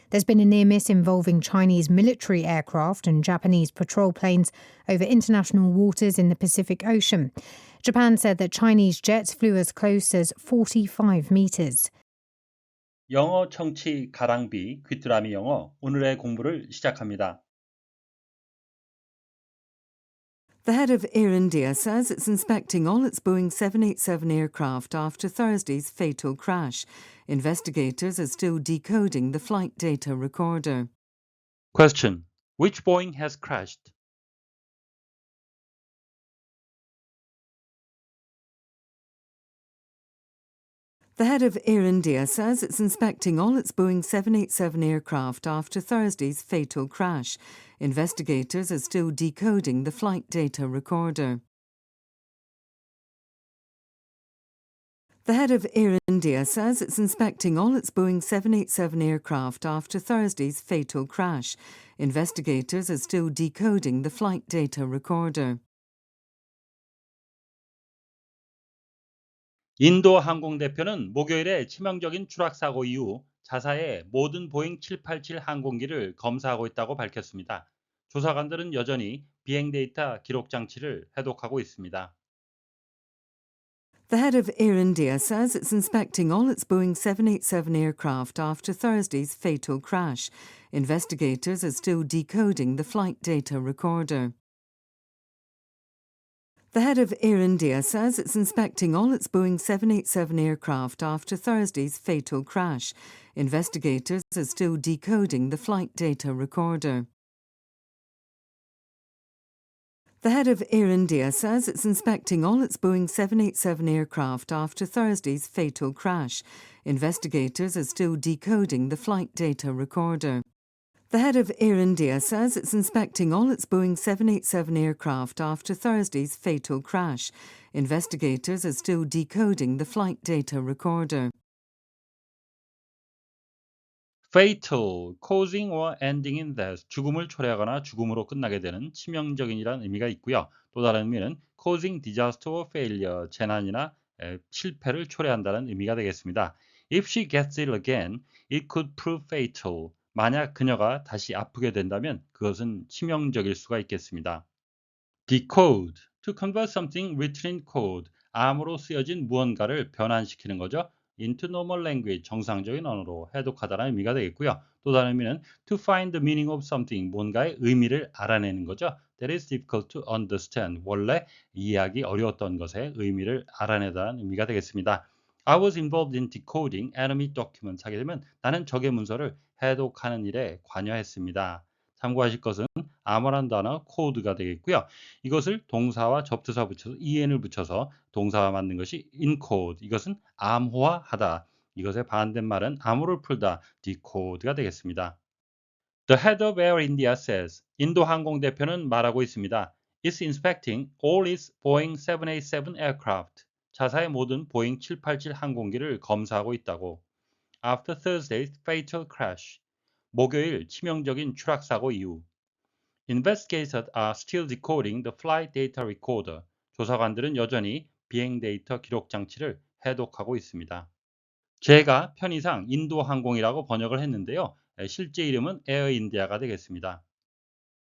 There's been a near miss involving Chinese military aircraft and Japanese patrol planes over international waters in the Pacific Ocean. Japan said that Chinese jets flew as close as 45 meters. 영어 청취 가랑비 귀뚜라미 영어 오늘의 공부를 시작합니다. The head of Air India says it's inspecting all its Boeing 787 aircraft after Thursday's fatal crash. Investigators are still decoding the flight data recorder. Question: Which Boeing has crashed? The head of Air India says it's inspecting all its Boeing 787 aircraft after Thursday's fatal crash. Investigators are still decoding the flight data recorder. The head of Air India says it's inspecting all its Boeing 787 aircraft after Thursday's fatal crash. Investigators are still decoding the flight data recorder. 인도 항공 대표는 목요일에 치명적인 추락 사고 이후 자사의 모든 보잉 787 항공기를 검사하고 있다고 밝혔습니다. 조사관들은 여전히 비행 데이터 기록 장치를 해독하고 있습니다. The head of Air India says it's inspecting all its Boeing 787 aircraft after Thursday's fatal crash. Investigators are still decoding the flight data recorder. The head of Air India says it's inspecting all its Boeing 787 aircraft after Thursday's fatal crash. Investigators are still decoding the flight data recorder. The head of Air India says it's inspecting all its Boeing 787 aircraft after Thursday's fatal crash. Investigators are still decoding the flight data recorder. The head of Air India says it's inspecting all its Boeing 787 aircraft after Thursday's fatal crash. Investigators are still decoding the flight data recorder. Fatal, causing or ending in death, 죽음을 초래하거나 죽음으로 끝나게 되는 치명적인이라는 의미가 있고요. 또 다른 의미는 causing disaster or failure, 재난이나 실패를 초래한다는 의미가 되겠습니다. If she gets ill again, it could prove fatal. 만약 그녀가 다시 아프게 된다면 그것은 치명적일 수가 있겠습니다. Decode, to convert something written in code, 암호로 쓰여진 무언가를 변환시키는 거죠. into normal language, 정상적인 언어로 해독하다는 의미가 되겠고요. 또 다른 의미는 to find the meaning of something, 뭔가의 의미를 알아내는 거죠. That is difficult to understand, 원래 이해하기 어려웠던 것의 의미를 알아내다는 의미가 되겠습니다. I was involved in decoding enemy documents 하게 되면 나는 적의 문서를 해독하는 일에 관여했습니다. 참고하실 것은 암호라는 단어 코드가 되겠고요. 이것을 동사와 접두사 붙여서 en을 붙여서 동사와 만든 것이 encode. 이것은 암호화하다. 이것의 반대말은 암호를 풀다. decode가 되겠습니다. The head of Air India says, 인도 항공 대표는 말하고 있습니다. It's inspecting all its Boeing 787 aircraft. 자사의 모든 보잉 787 항공기를 검사하고 있다고. After Thursday's fatal crash. 목요일 치명적인 추락 사고 이후. Investigators are still decoding the flight data recorder. 조사관들은 여전히 비행 데이터 기록 장치를 해독하고 있습니다. 제가 편의상 인도항공이라고 번역을 했는데요. 실제 이름은 에어인디아가 되겠습니다.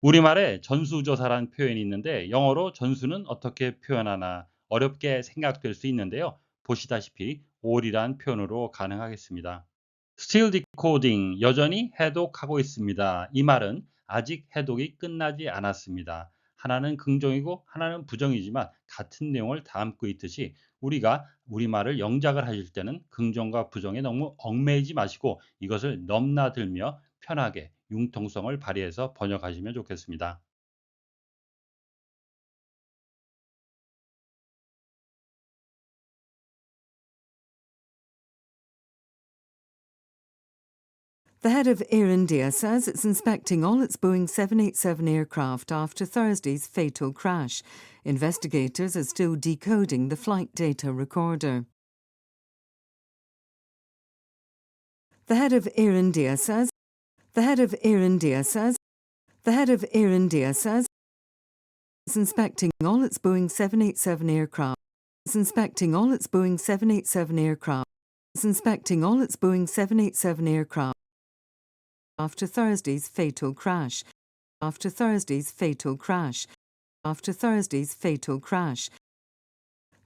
우리말에 전수조사라는 표현이 있는데 영어로 전수는 어떻게 표현하나 어렵게 생각될 수 있는데요. 보시다시피 all이란 표현으로 가능하겠습니다. Still decoding, 여전히 해독하고 있습니다. 이 말은 아직 해독이 끝나지 않았습니다. 하나는 긍정이고 하나는 부정이지만 같은 내용을 담고 있듯이 우리가 우리말을 영작을 하실 때는 긍정과 부정에 너무 얽매이지 마시고 이것을 넘나들며 편하게 융통성을 발휘해서 번역하시면 좋겠습니다. The head of Air India says it's inspecting all its Boeing 787 aircraft after Thursday's fatal crash. Investigators are still decoding the flight data recorder. The head of Air India says it's inspecting all its Boeing 787 aircraft. It's inspecting all its Boeing 787 aircraft. It's inspecting all its Boeing 787 aircraft after Thursday's fatal crash. After Thursday's fatal crash. After Thursday's fatal crash.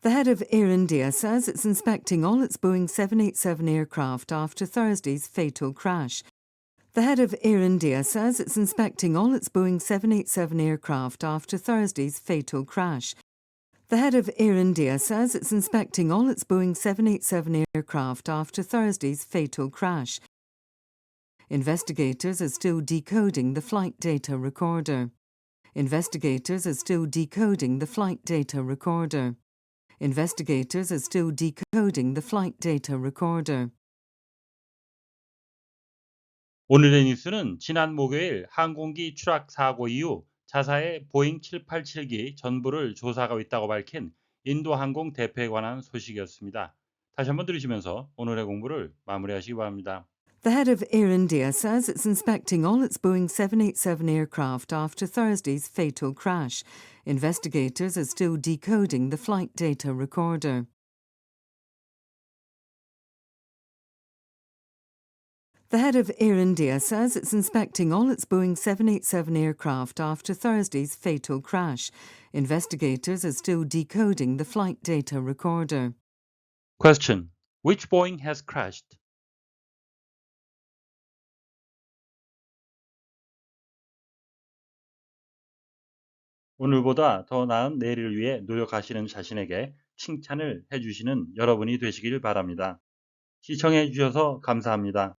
The head of Air India says it's inspecting all its Boeing 787 aircraft after Thursday's fatal crash. The head of Air India says it's inspecting all its Boeing 787 aircraft after Thursday's fatal crash. The head of Air India says it's inspecting all its Boeing 787 aircraft after Thursday's fatal crash. Investigators are still decoding the flight data recorder. Investigators are still decoding the flight data recorder. Investigators are still decoding the flight data recorder. 오늘의 뉴스는 지난 목요일 항공기 추락 사고 이후 자사의 보잉 787기 전부를 조사하고 있다고 밝힌 인도항공 대표에 관한 소식이었습니다. 다시 한번 들으시면서 오늘의 공부를 마무리하시기 바랍니다. The head of Air India says it's inspecting all its Boeing 787 aircraft after Thursday's fatal crash. Investigators are still decoding the flight data recorder. The head of Air India says it's inspecting all its Boeing 787 aircraft after Thursday's fatal crash. Investigators are still decoding the flight data recorder. Question. Which Boeing has crashed? 오늘보다 더 나은 내일을 위해 노력하시는 자신에게 칭찬을 해주시는 여러분이 되시길 바랍니다. 시청해 주셔서 감사합니다.